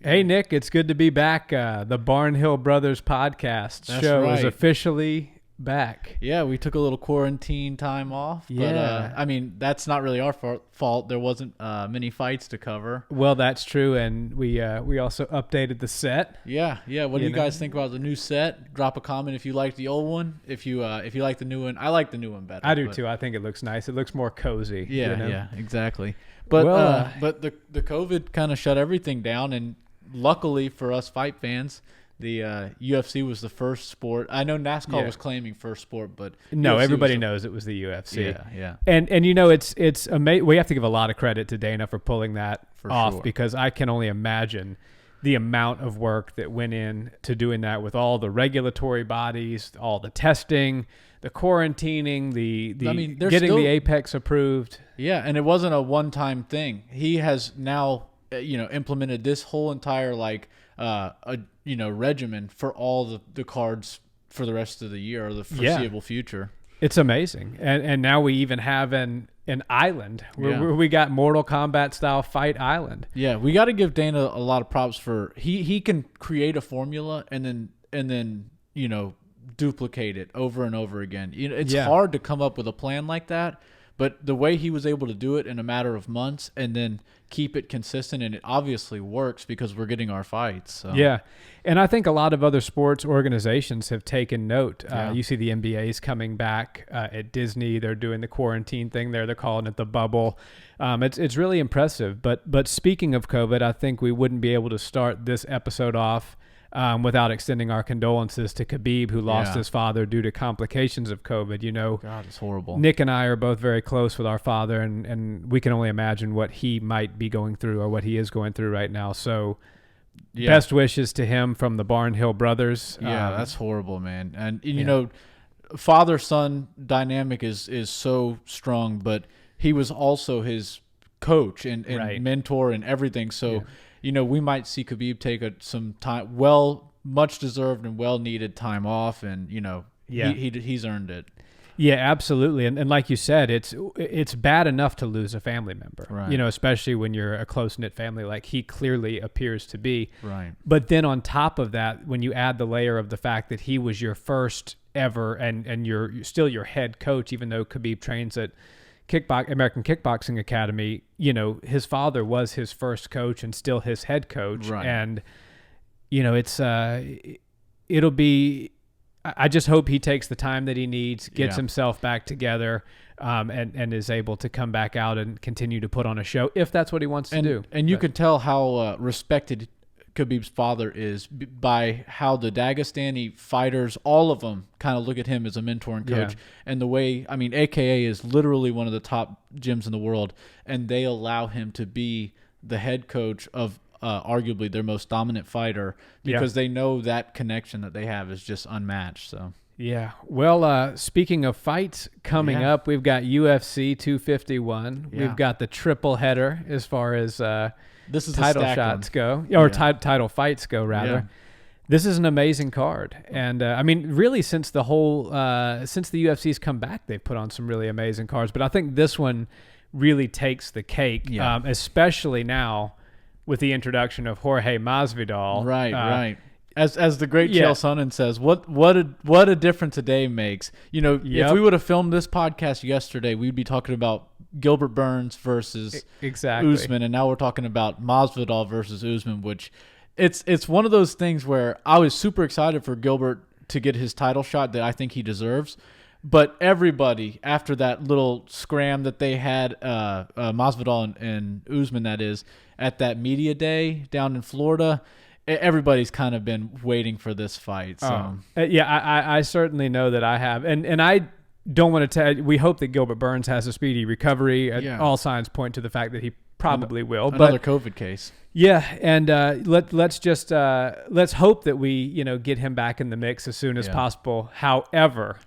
Hey, Nick, it's good to be back. The Barnhill Brothers podcast show is officially back. Yeah, we took a little quarantine time off. Yeah. But, I mean, that's not really our fault. There wasn't many fights to cover. Well, that's true, and we also updated the set. Yeah. What do you guys think about the new set? Drop a comment if you like the old one. If you like the new one. I like the new one better. I do, too. I think it looks nice. It looks more cozy. Yeah, exactly. But but the COVID kind of shut everything down, and luckily for us fight fans, the UFC was the first sport. I know NASCAR was claiming first sport, but no, everybody knows it was the UFC. Yeah. And you know, it's amazing. We have to give a lot of credit to Dana for pulling that off, because I can only imagine the amount of work that went in to doing that, with all the regulatory bodies, all the testing, the quarantining, the getting the Apex approved. Yeah, and it wasn't a one-time thing. He has now implemented this whole entire regimen for all the cards for the rest of the year or the foreseeable future. It's amazing. And now we even have an island where we got Mortal Kombat style Fight Island. Yeah, we got to give Dana a lot of props for he can create a formula and then duplicate it over and over again. It's hard to come up with a plan like that. But the way he was able to do it in a matter of months and then keep it consistent, and it obviously works because we're getting our fights. So. Yeah, and I think a lot of other sports organizations have taken note. You see the NBA's coming back at Disney. They're doing the quarantine thing there. They're calling it the bubble. It's really impressive. But speaking of COVID, I think we wouldn't be able to start this episode off without extending our condolences to Khabib, who lost his father due to complications of COVID. God, it's horrible. Nick and I are both very close with our father, and we can only imagine what he might be going through or what he is going through right now. So best wishes to him from the Barnhill Brothers. Yeah, that's horrible, man. And, father-son dynamic is so strong, but he was also his coach and mentor and everything. So, we might see Khabib take some time, much deserved and well needed time off, and he's earned it. Yeah, absolutely. And like you said, it's bad enough to lose a family member, right. Especially when you're a close-knit family like he clearly appears to be. Right. But then on top of that, when you add the layer of the fact that he was your first ever and you're still your head coach, even though Khabib trains at American Kickboxing Academy, his father was his first coach and still his head coach. Right. And, it'll be, I just hope he takes the time that he needs, gets himself back together, and is able to come back out and continue to put on a show if that's what he wants to do. And you can tell how respected Khabib's father is by how the Dagestani fighters, all of them, kind of look at him as a mentor and coach. And the way, AKA is literally one of the top gyms in the world, and they allow him to be the head coach of arguably their most dominant fighter because they know that connection that they have is just unmatched. So. Yeah. Well, speaking of fights coming up, we've got UFC 251. Yeah. We've got the triple header as far as this is title shots go, or title fights go, rather. Yeah. This is an amazing card. And, really since the UFC's come back, they've put on some really amazing cards. But I think this one really takes the cake, especially now with the introduction of Jorge Masvidal. Right. As the great Chael Sonnen says, what a difference a day makes. If we would have filmed this podcast yesterday, we'd be talking about Gilbert Burns versus Usman, and now we're talking about Masvidal versus Usman, which it's one of those things where I was super excited for Gilbert to get his title shot that I think he deserves. But everybody, after that little scram that they had, Masvidal and Usman, that is, at that media day down in Florida, everybody's kind of been waiting for this fight. So. I certainly know that I have. And I don't want to tell you, we hope that Gilbert Burns has a speedy recovery. All signs point to the fact that he probably will. Another COVID case. Yeah, and let's hope that we get him back in the mix as soon as possible. However,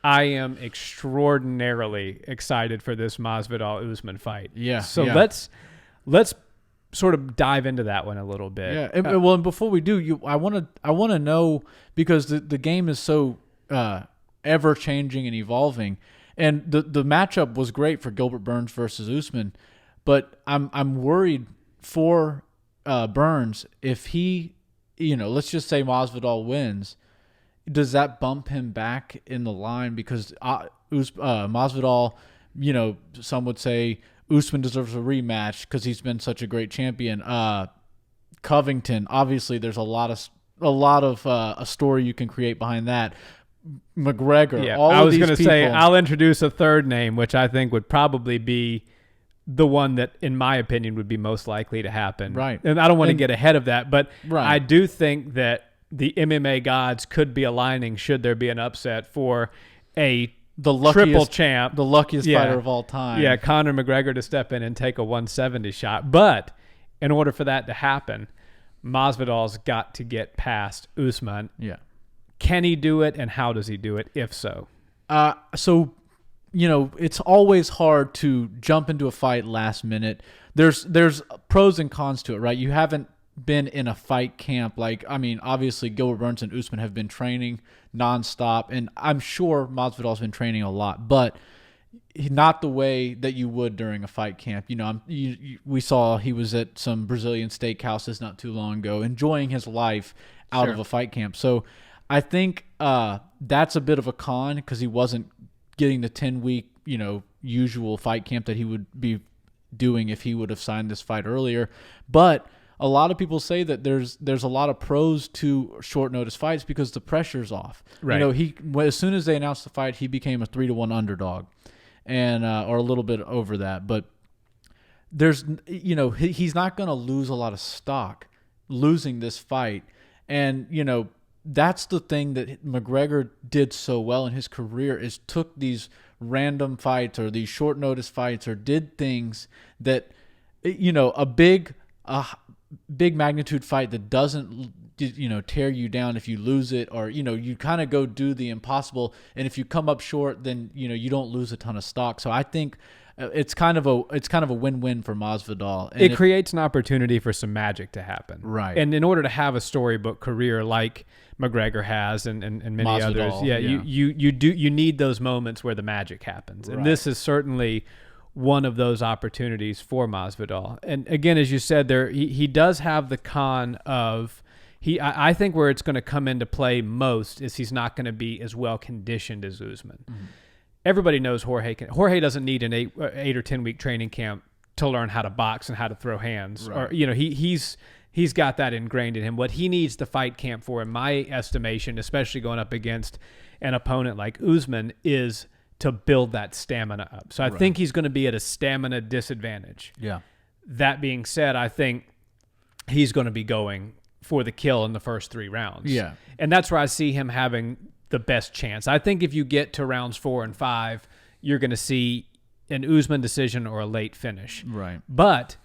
I am extraordinarily excited for this Masvidal-Usman fight. Yeah. So let's sort of dive into that one a little bit. Yeah. And before we do, I want to know, because the game is so ever changing and evolving, and the matchup was great for Gilbert Burns versus Usman, but I'm worried for Burns, if he, let's just say Masvidal wins, does that bump him back in the line? Because Masvidal, some would say Usman deserves a rematch because he's been such a great champion. Covington, obviously, there's a lot of a story you can create behind that. McGregor, yeah, all I of was these going to people. say I'll introduce a third name, which I think would probably be the one that, in my opinion, would be most likely to happen. Right, and I don't want to get ahead of that, but right. I do think that the MMA gods could be aligning should there be an upset for triple champ, the luckiest fighter of all time. Yeah, Conor McGregor to step in and take a 170 shot. But in order for that to happen, Masvidal's got to get past Usman. Yeah. Can he do it, and how does he do it, if so? It's always hard to jump into a fight last minute. There's pros and cons to it, right? You haven't been in a fight camp. Obviously Gilbert Burns and Usman have been training nonstop, and I'm sure Masvidal's been training a lot, but not the way that you would during a fight camp. We saw he was at some Brazilian steakhouses not too long ago, enjoying his life out of a fight camp. So I think that's a bit of a con because he wasn't getting the 10-week, usual fight camp that he would be doing if he would have signed this fight earlier. But a lot of people say that there's a lot of pros to short notice fights because the pressure's off. Right. As soon as they announced the fight, he became a 3-1 underdog, and or a little bit over that. But there's he's not going to lose a lot of stock losing this fight, and that's the thing that McGregor did so well in his career is took these random fights or these short notice fights or did things that, a big magnitude fight that doesn't, tear you down if you lose it, or, you kind of go do the impossible. And if you come up short, then, you don't lose a ton of stock. So I think it's kind of a win-win for Masvidal. And it creates an opportunity for some magic to happen. Right. And in order to have a storybook career like McGregor has and many Masvidal, others, you need those moments where the magic happens. And this is certainly one of those opportunities for Masvidal. And again, as you said, he does have the con of I think where it's going to come into play most is he's not going to be as well conditioned as Usman. Mm-hmm. Everybody knows Jorge doesn't need an 8 or 10 week training camp to learn how to box and how to throw hands. Right. Or he's got that ingrained in him. What he needs the fight camp for, in my estimation, especially going up against an opponent like Usman, is to build that stamina up. So I think he's going to be at a stamina disadvantage. Yeah. That being said, I think he's going to be going for the kill in the first 3 rounds. Yeah. And that's where I see him having the best chance. I think if you get to rounds 4 and 5, you're going to see an Usman decision or a late finish. Right. But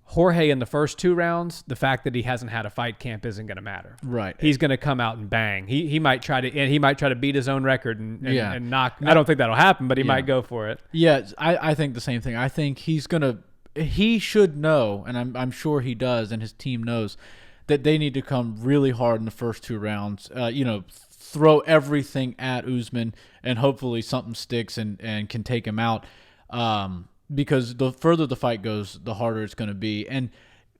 Jorge in the first 2 rounds, the fact that he hasn't had a fight camp isn't going to matter. Right. He's going to come out and bang. He might try to beat his own record and knock. I don't think that'll happen, but he might go for it. Yeah, I think the same thing. I think he should know, and I'm sure he does, and his team knows that they need to come really hard in the first 2 rounds. Throw everything at Usman, and hopefully something sticks and can take him out. Because the further the fight goes, the harder it's going to be. And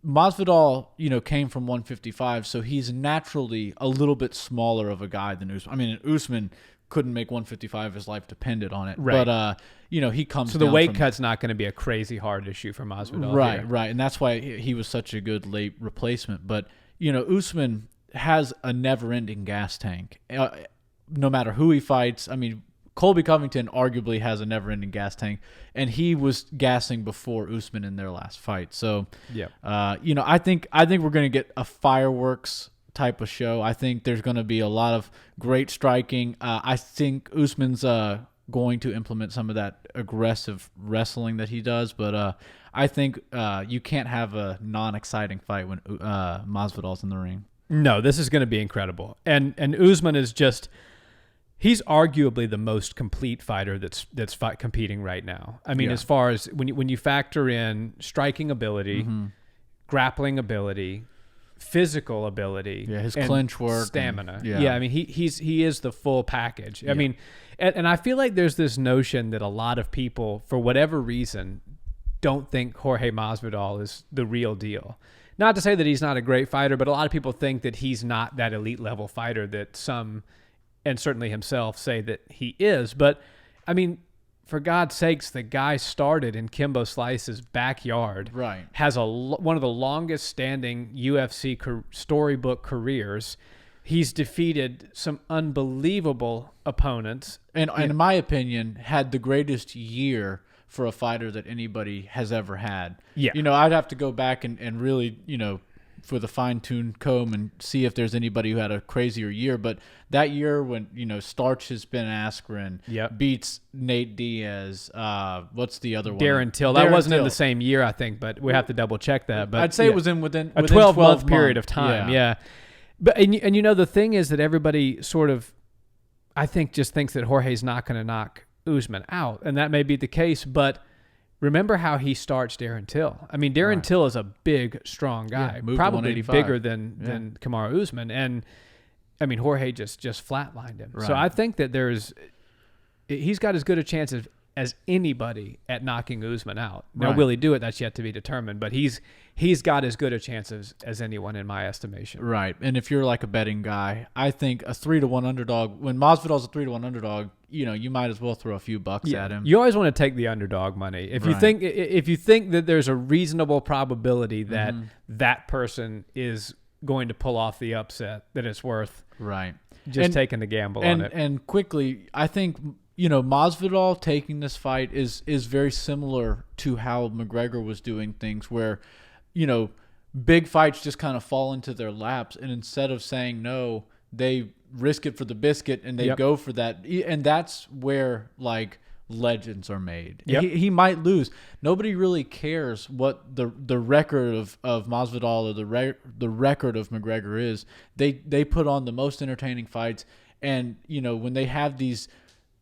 Masvidal, came from 155, so he's naturally a little bit smaller of a guy than Usman. I mean, Usman couldn't make 155; his life depended on it. Right. But he comes. So the weight cut's not going to be a crazy hard issue for Masvidal. Right, here. right, and that's why he was such a good late replacement. But Usman has a never-ending gas tank. No matter who he fights, I mean, Colby Covington arguably has a never-ending gas tank, and he was gassing before Usman in their last fight. So, I think we're going to get a fireworks type of show. I think there's going to be a lot of great striking. I think Usman's going to implement some of that aggressive wrestling that he does, but I think you can't have a non-exciting fight when Masvidal's in the ring. No, this is going to be incredible. And Usman is just, he's arguably the most complete fighter that's competing right now. I mean, as far as when you factor in striking ability, grappling ability, physical ability, his clinch work, stamina. I mean, he is the full package. I mean, and I feel like there's this notion that a lot of people, for whatever reason, don't think Jorge Masvidal is the real deal. not to say that he's not a great fighter, but a lot of people think that he's not that elite level fighter that some, and certainly himself, say that he is. But, I mean, for God's sakes, the guy started in Kimbo Slice's backyard. Right. Has one of the longest standing UFC storybook careers. He's defeated some unbelievable opponents. And in my opinion, had the greatest year for a fighter that anybody has ever had. Yeah. I'd have to go back and really, for the fine-tuned comb and see if there's anybody who had a crazier year. But that year when, starches Ben Askren, beats Nate Diaz, what's the other one? Darren Till. That wasn't in the same year, I think, but we have to double-check that. But I'd say it was within a 12-month period of time, yeah. But and the thing is that everybody sort of, I think, just thinks that Jorge's not going to knock Usman out, and that may be the case, but remember how he starts Darren Till. I mean, Darren Till is a big, strong guy, probably bigger than Kamaru Usman, and I mean, Jorge just flatlined him. Right. So I think that he's got as good a chance as anybody at knocking Usman out. Now, will he do it? That's yet to be determined, but he's got as good a chance as anyone in my estimation. Right. And if you're like a betting guy, I think a 3-1 underdog, when Masvidal's a 3-1 underdog, you might as well throw a few bucks at him. You always want to take the underdog money. If you think that there's a reasonable probability that that person is going to pull off the upset, that it's worth taking the gamble on it. And quickly, I think Masvidal taking this fight is very similar to how McGregor was doing things, where big fights just kind of fall into their laps, and instead of saying no, they risk it for the biscuit and they go for that. And that's where legends are made. He might lose. Nobody really cares what the record of Masvidal or the record of McGregor is. They put on the most entertaining fights, and when they have these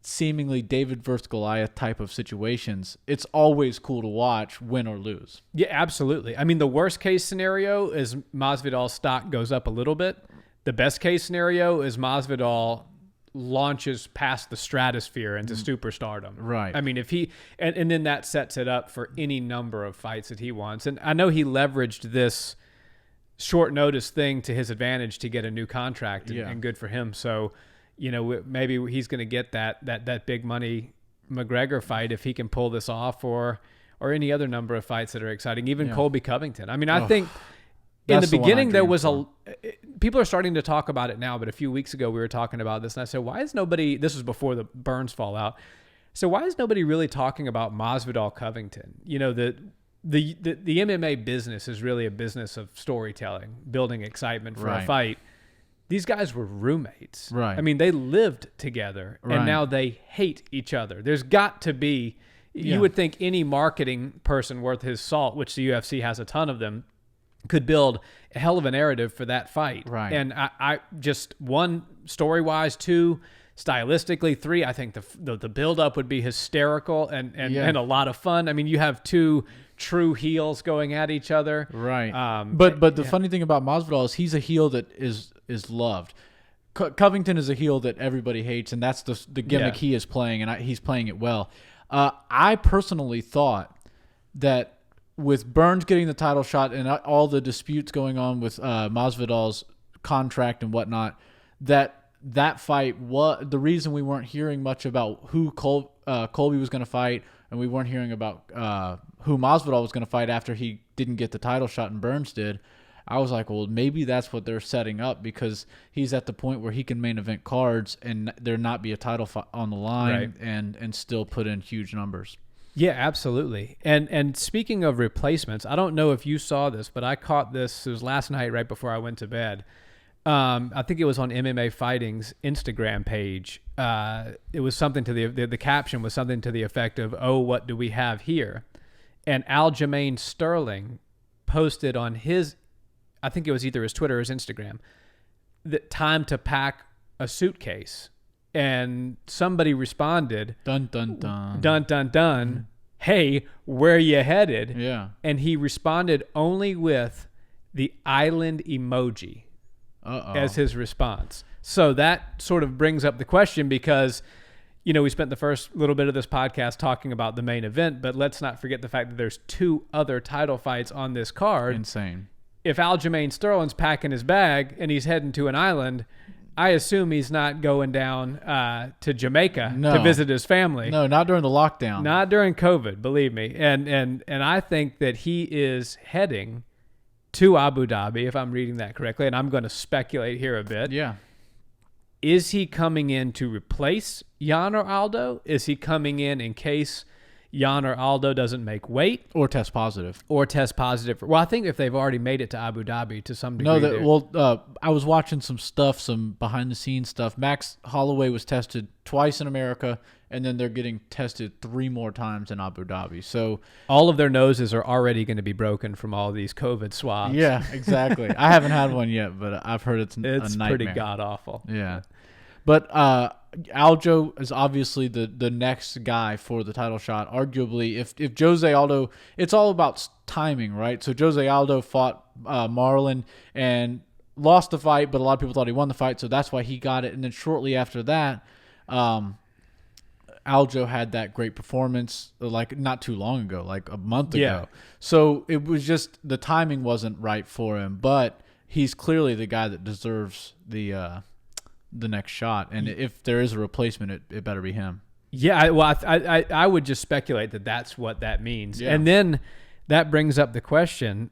seemingly David versus Goliath type of situations, it's always cool to watch, win or lose. Yeah, absolutely. I mean, the worst case scenario is Masvidal's stock goes up a little bit. The best case scenario is Masvidal launches past the stratosphere into superstardom. Right. I mean, if he and then that sets it up for any number of fights that he wants. And I know he leveraged this short notice thing to his advantage to get a new contract, and good for him. So, maybe he's going to get that big money McGregor fight if he can pull this off, or any other number of fights that are exciting, even Colby Covington. I mean, I think in the beginning there was people are starting to talk about it now, but a few weeks ago we were talking about this, and I said, why is nobody, this was before the Burns fallout, so why is nobody really talking about Masvidal Covington? The MMA business is really a business of storytelling, building excitement for a fight. These guys were roommates. Right. I mean, they lived together, and now they hate each other. There's got to be, you would think any marketing person worth his salt, which the UFC has a ton of them, could build a hell of a narrative for that fight. Right. And I just, one, story-wise, two, stylistically, three, I think the build-up would be hysterical and a lot of fun. I mean, you have two true heels going at each other. Right. But the funny thing about Masvidal is he's a heel that is loved. Covington is a heel that everybody hates, and that's the gimmick he is playing, and he's playing it well. I personally thought that with Burns getting the title shot and all the disputes going on with Masvidal's contract and whatnot, that fight, the reason we weren't hearing much about who Colby was going to fight, and we weren't hearing about who Masvidal was going to fight after he didn't get the title shot and Burns did, I was like, well, maybe that's what they're setting up, because he's at the point where he can main event cards and there not be a title fight on the line, and still put in huge numbers. Yeah, absolutely. And speaking of replacements, I don't know if you saw this, but I caught this. It was last night right before I went to bed. I think it was on MMA Fighting's Instagram page. It was something to the caption was something to the effect of, "Oh, what do we have here?" And Aljamain Sterling posted on his, I think it was either his Twitter or his Instagram, that time to pack a suitcase. And somebody responded, dun, dun, dun. Dun, dun, dun. Hey, where you headed? Yeah. And he responded only with the island emoji as his response. So that sort of brings up the question, because, we spent the first little bit of this podcast talking about the main event, but let's not forget the fact that there's two other title fights on this card. Insane. if Aljamain Sterling's packing his bag and he's heading to an island, I assume he's not going down to Jamaica to visit his family. No, not during the lockdown. Not during COVID, believe me. And I think that he is heading to Abu Dhabi, if I'm reading that correctly, and I'm going to speculate here a bit. Yeah. Is he coming in to replace Jan or Aldo? Is he coming in case Jan or Aldo doesn't make weight? Or test positive. Well, I think if they've already made it to Abu Dhabi to some degree. I was watching some behind-the-scenes stuff. Max Holloway was tested twice in America, and then they're getting tested 3 more times in Abu Dhabi. So all of their noses are already going to be broken from all these COVID swabs. Yeah, exactly. I haven't had one yet, but I've heard it's a nightmare. Pretty god-awful. Yeah. But Aljo is obviously the next guy for the title shot. Arguably, if Jose Aldo, it's all about timing, right? So Jose Aldo fought Marlon and lost the fight, but a lot of people thought he won the fight, so that's why he got it. And then shortly after that, Aljo had that great performance, like not too long ago, like a month ago. So it was just the timing wasn't right for him, but he's clearly the guy that deserves the next shot, and if there is a replacement, it better be him. Yeah, I would just speculate that that's what that means. Yeah. And then that brings up the question.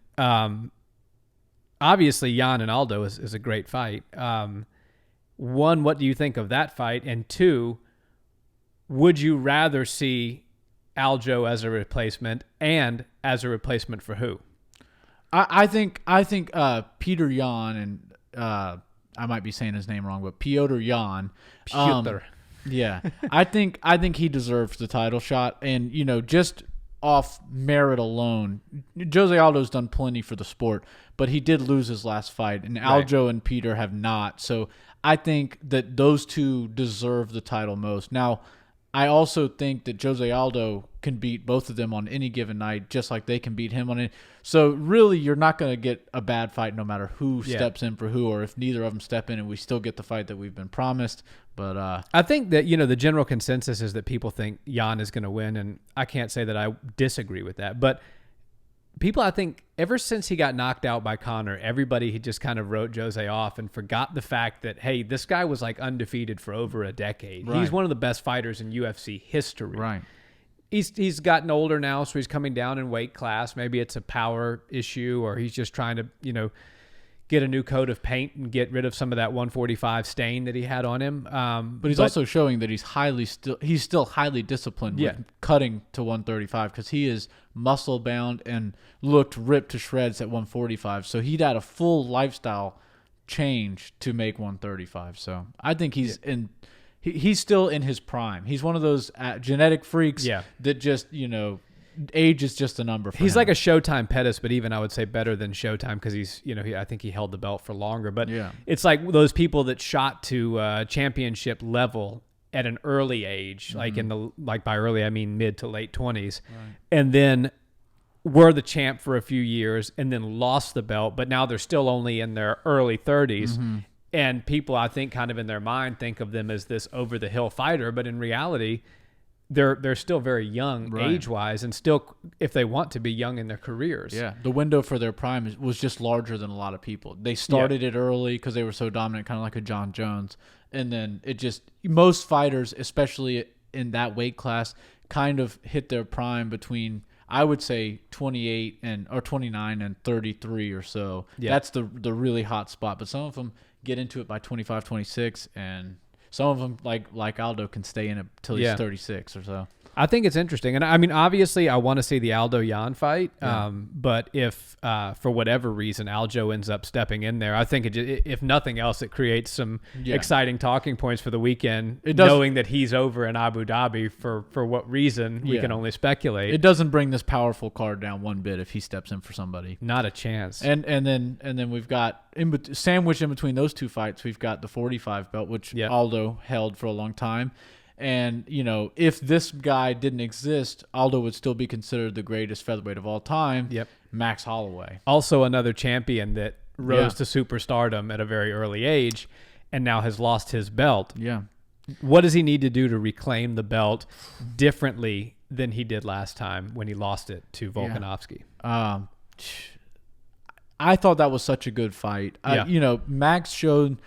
Obviously, Jan and Aldo is a great fight. One, what do you think of that fight? And two, would you rather see Aljo as a replacement, and as a replacement for who? I think Peter Yan and I might be saying his name wrong, but Piotr Yan. Piotr. Yeah. I think he deserves the title shot. And, just off merit alone, Jose Aldo's done plenty for the sport, but he did lose his last fight, and Aljo and Peter have not. So I think that those two deserve the title most. Now, I also think that Jose Aldo can beat both of them on any given night, just like they can beat him on it. So really, you're not going to get a bad fight no matter who steps in for who, or if neither of them step in, and we still get the fight that we've been promised. But I think that the general consensus is that people think Jan is going to win, and I can't say that I disagree with that. But people, I think, ever since he got knocked out by Conor, everybody just kind of wrote Jose off and forgot the fact that, hey, this guy was like undefeated for over a decade. Right. He's one of the best fighters in UFC history. Right. He's gotten older now, so he's coming down in weight class. Maybe it's a power issue, or he's just trying to, get a new coat of paint and get rid of some of that 145 stain that he had on him. But he's also showing that he's still highly disciplined with cutting to 135, because he is muscle bound and looked ripped to shreds at 145. So he'd had a full lifestyle change to make 135. So I think he's still in his prime. He's one of those genetic freaks that just, age is just a number for him. He's like a Showtime Pettis, but even I would say better than Showtime, because he's, I think he held the belt for longer. But it's like those people that shot to championship level at an early age, like by early I mean mid to late 20s, and then were the champ for a few years and then lost the belt, but now they're still only in their early 30s. And people, I think, kind of in their mind think of them as this over-the-hill fighter, but in reality, they're still very young age-wise, and still, if they want to be young in their careers. Yeah, the window for their prime was just larger than a lot of people. They started it early because they were so dominant, kind of like a Jon Jones. And then most fighters, especially in that weight class, kind of hit their prime between, I would say, 29 and 33 or so. Yeah. That's the really hot spot. But some of them get into it by 25, 26, and some of them, like Aldo, can stay in it till he's 36 or so. I think it's interesting. And I mean, obviously, I want to see the Aldo-Jan fight. But if, for whatever reason, Aljo ends up stepping in there, I think, if nothing else, it creates some exciting talking points for the weekend, knowing that he's over in Abu Dhabi. For what reason, we can only speculate. It doesn't bring this powerful card down one bit if he steps in for somebody. Not a chance. And then we've got, sandwiched in between those two fights, we've got the 45 belt, which Aldo held for a long time. And, if this guy didn't exist, Aldo would still be considered the greatest featherweight of all time. Yep. Max Holloway. Also another champion that rose to superstardom at a very early age and now has lost his belt. Yeah. What does he need to do to reclaim the belt differently than he did last time when he lost it to Volkanovski? I I thought that was such a good fight. Max showed,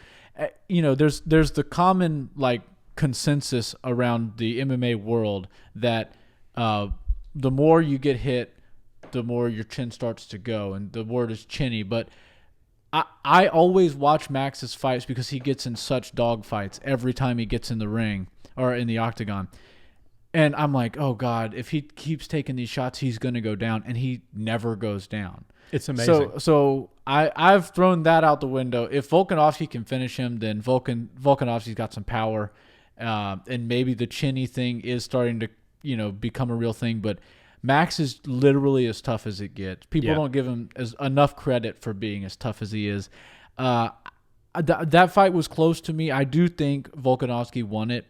there's the common like consensus around the MMA world that the more you get hit, the more your chin starts to go, and the word is chinny. But I always watch Max's fights because he gets in such dog fights every time he gets in the ring or in the octagon. And I'm like, oh, God, if he keeps taking these shots, he's going to go down. And he never goes down. It's amazing. So I've thrown that out the window. If Volkanovski can finish him, then Volkanovski's got some power. And maybe the chinny thing is starting to, become a real thing. But Max is literally as tough as it gets. People don't give him enough credit for being as tough as he is. That fight was close to me. I do think Volkanovski won it.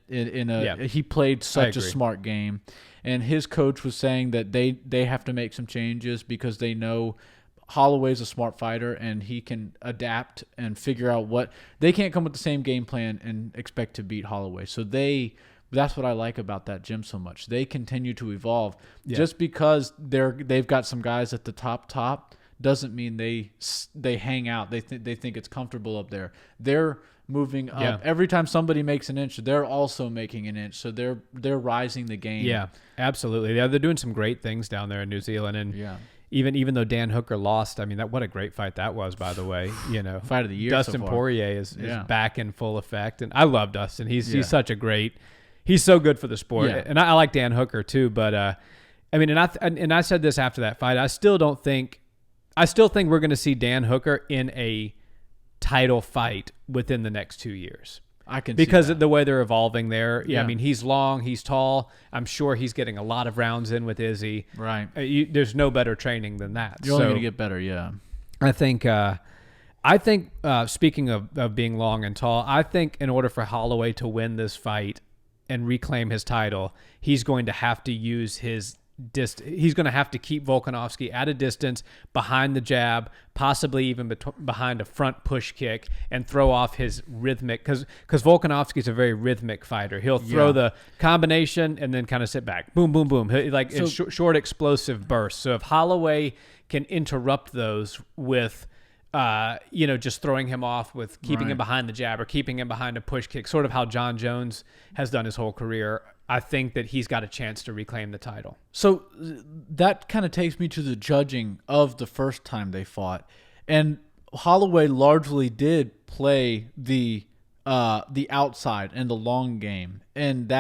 He played such a smart game, and his coach was saying that they have to make some changes because they know Holloway's a smart fighter and he can adapt and figure out what they can't come with the same game plan and expect to beat Holloway. So that's what I like about that gym so much. They continue to evolve. Just because they've got some guys at the top doesn't mean they hang out. They think it's comfortable up there. They're moving up. Every time somebody makes an inch, they're also making an inch. So they're rising the game. Yeah, absolutely. Yeah, they're doing some great things down there in New Zealand. And even though Dan Hooker lost, I mean, what a great fight that was, by the way. Fight of the year. Dustin Poirier is back in full effect, and I love Dustin. He's such a great. He's so good for the sport, and I like Dan Hooker too. But I said this after that fight. I still think we're going to see Dan Hooker in a title fight within the next 2 years. I can because see of the way they're evolving there. I mean, he's long, he's tall. I'm sure he's getting a lot of rounds in with Izzy. Right. There's no better training than that. You're only going to get better. Yeah. I think. Speaking of being long and tall, I think in order for Holloway to win this fight and reclaim his title, he's going to have to use his he's going to have to keep Volkanovski at a distance behind the jab, possibly even behind a front push kick, and throw off his rhythmic, because Volkanovski is a very rhythmic fighter. He'll throw the combination and then kind of sit back, boom, boom, boom, it's short explosive bursts. So if Holloway can interrupt those with just throwing him off with keeping him behind the jab or keeping him behind a push kick, sort of how Jon Jones has done his whole career, I think that he's got a chance to reclaim the title. So that kind of takes me to the judging of the first time they fought. And Holloway largely did play the outside and the long game. And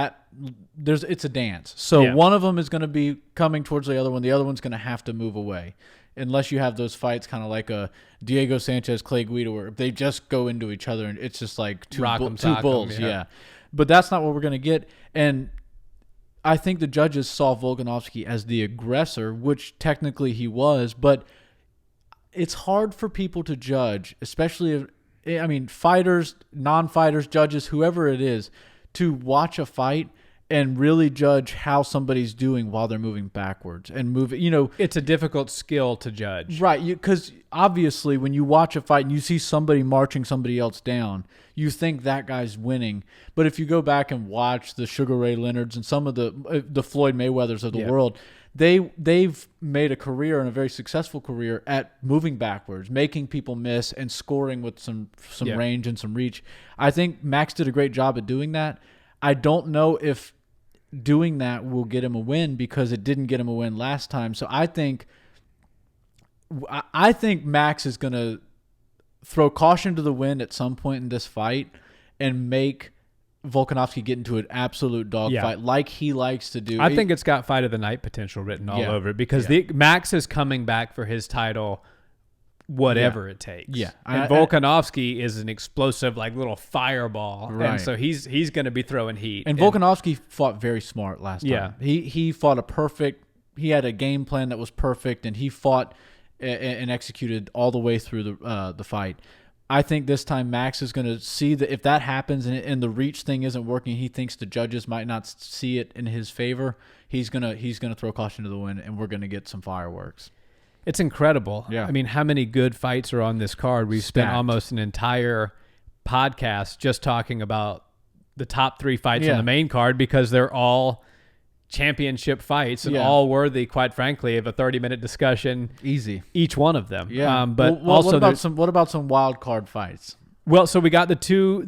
it's a dance. So one of them is going to be coming towards the other one. The other one's going to have to move away. Unless you have those fights kind of like a Diego Sanchez, Clay Guida, where they just go into each other and it's just like two bulls. But that's not what we're going to get. And I think the judges saw Volkanovski as the aggressor, which technically he was. But it's hard for people to judge, especially fighters, non-fighters, judges, whoever it is, to watch a fight and really judge how somebody's doing while they're moving backwards and moving. It's a difficult skill to judge. Right, because obviously when you watch a fight and you see somebody marching somebody else down, you think that guy's winning. But if you go back and watch the Sugar Ray Leonards and some of the Floyd Mayweathers of the world, they've made a career and a very successful career at moving backwards, making people miss and scoring with some range and some reach. I think Max did a great job at doing that. I don't know if doing that will get him a win because it didn't get him a win last time. So I think Max is going to throw caution to the wind at some point in this fight and make Volkanovski get into an absolute dogfight like he likes to do. I think it's got fight of the night potential written all over it because Max is coming back for his title whatever it takes. Yeah. And Volkanovski is an explosive little fireball. Right. And so he's going to be throwing heat. And Volkanovski fought very smart last time. Yeah. He fought he had a game plan that was perfect, and he fought and executed all the way through the fight. I think this time Max is going to see that if that happens and the reach thing isn't working, he thinks the judges might not see it in his favor. He's going to throw caution to the wind, and we're going to get some fireworks. It's incredible. Yeah. I mean, how many good fights are on this card? We've spent almost an entire podcast just talking about the top 3 fights on the main card because they're all championship fights and all worthy, quite frankly, of a 30-minute discussion. Easy. Each one of them. Yeah. But what about some wild card fights? Well, so we got the two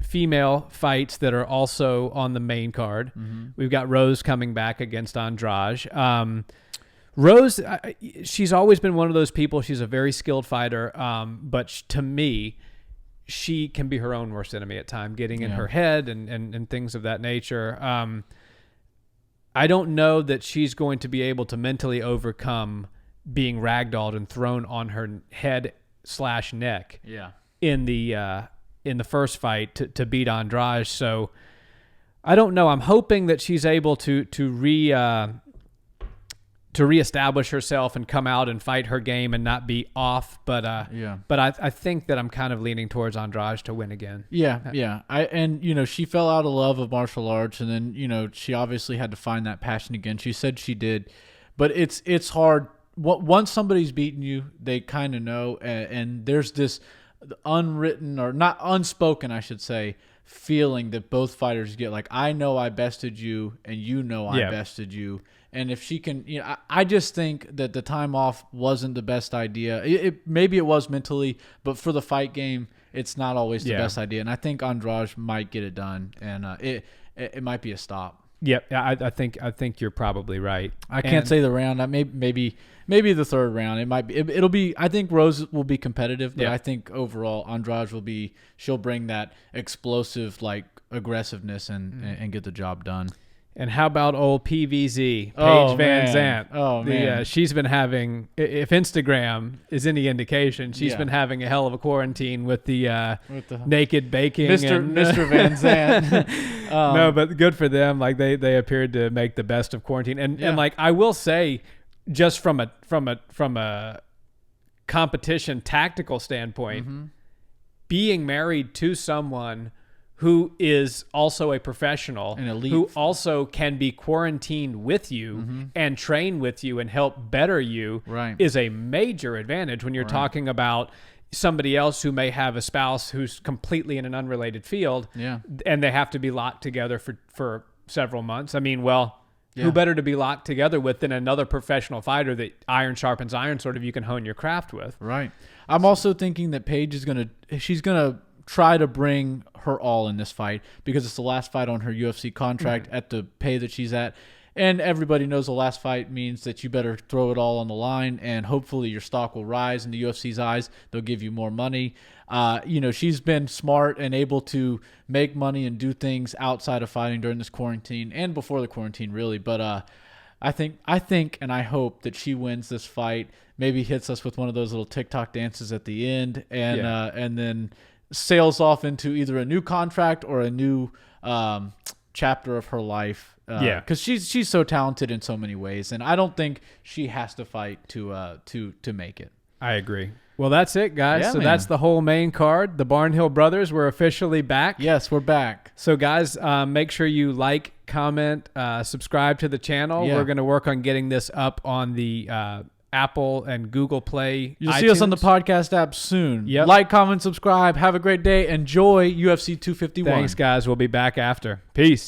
female fights that are also on the main card. Mm-hmm. We've got Rose coming back against Andrade. Rose, she's always been one of those people. She's a very skilled fighter, but to me, she can be her own worst enemy at times, getting in her head and things of that nature. I don't know that she's going to be able to mentally overcome being ragdolled and thrown on her head/neck. Yeah. In the first fight to beat Andrade. So I don't know. I'm hoping that she's able to reestablish herself and come out and fight her game and not be off. But I think that I'm kind of leaning towards Andrade to win again. Yeah. She fell out of love of martial arts, and then she obviously had to find that passion again. She said she did, but it's hard. Once somebody's beaten you, they kind of know, and there's this unwritten, or not unspoken, I should say, feeling that both fighters get, like, I know I bested you and I bested you. And if she can, I just think that the time off wasn't the best idea. Maybe it was mentally, but for the fight game, it's not always the best idea. And I think Andrade might get it done, and it might be a stop. Yep, I think you're probably right. I can't say the round. Maybe the third round. It might be. It'll be. I think Rose will be competitive, but I think overall Andrade will be. She'll bring that explosive, like, aggressiveness and get the job done. And how about old PVZ, Paige Van Zandt? Oh, man. She's been having, if Instagram is any indication, she's been having a hell of a quarantine with the naked baking. Mr. Van Zandt. No, but good for them. Like, they appeared to make the best of quarantine. And like, I will say, just from a competition tactical standpoint, being married to someone who is also a professional, an elite, who also can be quarantined with you and train with you and help better you, is a major advantage when you're talking about somebody else who may have a spouse who's completely in an unrelated field, and they have to be locked together for several months. I mean, who better to be locked together with than another professional fighter that iron sharpens iron, sort of, you can hone your craft with. Right. I'm also thinking that Paige she's gonna try to bring her all in this fight, because it's the last fight on her UFC contract at the pay that she's at. And everybody knows the last fight means that you better throw it all on the line, and hopefully your stock will rise in the UFC's eyes. They'll give you more money. She's been smart and able to make money and do things outside of fighting during this quarantine and before the quarantine, really. But I think and I hope that she wins this fight, maybe hits us with one of those little TikTok dances at the end, and then sails off into either a new contract or a new chapter of her life. Because she's so talented in so many ways, and I don't think she has to fight to make it. I agree. Well, that's it, guys. So that's the whole main card. The Barnhill Brothers were officially back. Yes, we're back. So, guys, make sure you like, comment, subscribe to the channel. We're going to work on getting this up on the Apple and Google Play. You'll see us on the podcast app soon. Yep. Like, comment, subscribe. Have a great day. Enjoy UFC 251. Thanks, guys. We'll be back after. Peace.